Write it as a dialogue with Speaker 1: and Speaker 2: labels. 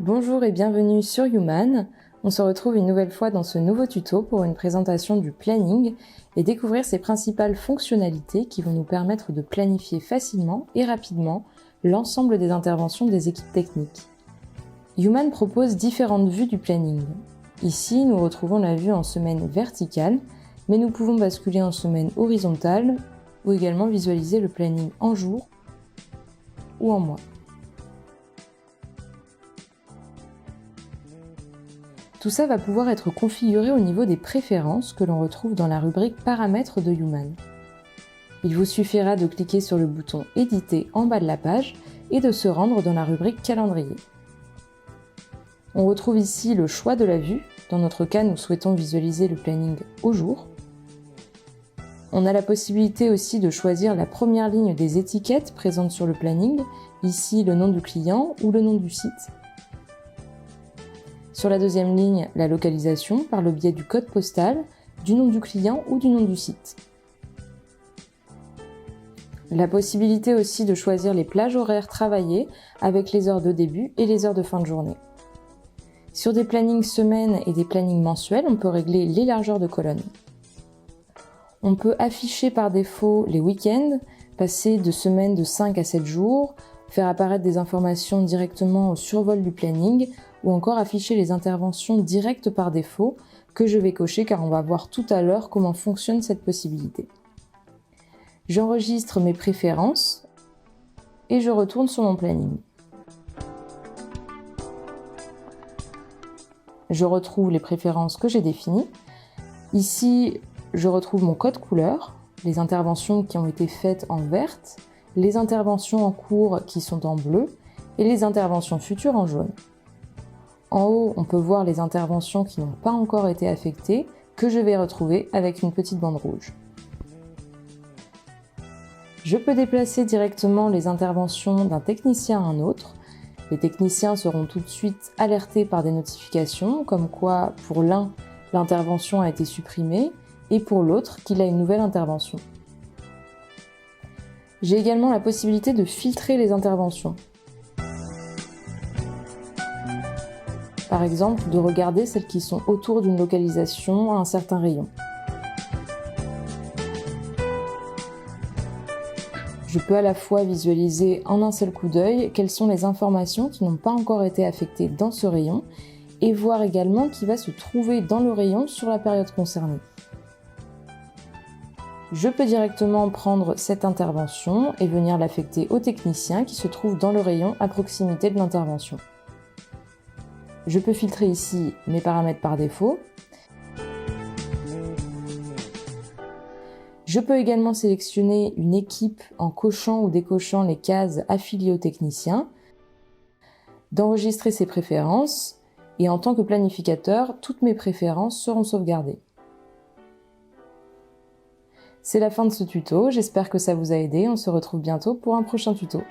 Speaker 1: Bonjour et bienvenue sur Human. On se retrouve une nouvelle fois dans ce nouveau tuto pour une présentation du planning et découvrir ses principales fonctionnalités qui vont nous permettre de planifier facilement et rapidement l'ensemble des interventions des équipes techniques. Human propose différentes vues du planning. Ici, nous retrouvons la vue en semaine verticale, mais nous pouvons basculer en semaine horizontale ou également visualiser le planning en jours ou en mois. Tout ça va pouvoir être configuré au niveau des préférences que l'on retrouve dans la rubrique Paramètres de Human. Il vous suffira de cliquer sur le bouton Éditer en bas de la page et de se rendre dans la rubrique Calendrier. On retrouve ici le choix de la vue. Dans notre cas, nous souhaitons visualiser le planning au jour. On a la possibilité aussi de choisir la première ligne des étiquettes présentes sur le planning, ici le nom du client ou le nom du site. Sur la deuxième ligne, la localisation par le biais du code postal, du nom du client ou du nom du site. La possibilité aussi de choisir les plages horaires travaillées avec les heures de début et les heures de fin de journée. Sur des plannings semaines et des plannings mensuels, on peut régler les largeurs de colonnes. On peut afficher par défaut les week-ends, passer de semaines de 5 à 7 jours, faire apparaître des informations directement au survol du planning ou encore afficher les interventions directes par défaut que je vais cocher car on va voir tout à l'heure comment fonctionne cette possibilité. J'enregistre mes préférences et je retourne sur mon planning. Je retrouve les préférences que j'ai définies. Ici, je retrouve mon code couleur, les interventions qui ont été faites en verte, les interventions en cours qui sont en bleu et les interventions futures en jaune. En haut, on peut voir les interventions qui n'ont pas encore été affectées, que je vais retrouver avec une petite bande rouge. Je peux déplacer directement les interventions d'un technicien à un autre. Les techniciens seront tout de suite alertés par des notifications, comme quoi pour l'un, l'intervention a été supprimée, et pour l'autre, qu'il a une nouvelle intervention. J'ai également la possibilité de filtrer les interventions. Par exemple, de regarder celles qui sont autour d'une localisation à un certain rayon. Je peux à la fois visualiser en un seul coup d'œil quelles sont les informations qui n'ont pas encore été affectées dans ce rayon et voir également qui va se trouver dans le rayon sur la période concernée. Je peux directement prendre cette intervention et venir l'affecter au technicien qui se trouve dans le rayon à proximité de l'intervention. Je peux filtrer ici mes paramètres par défaut. Je peux également sélectionner une équipe en cochant ou décochant les cases affiliées au technicien, d'enregistrer ses préférences et en tant que planificateur, toutes mes préférences seront sauvegardées. C'est la fin de ce tuto, j'espère que ça vous a aidé, on se retrouve bientôt pour un prochain tuto.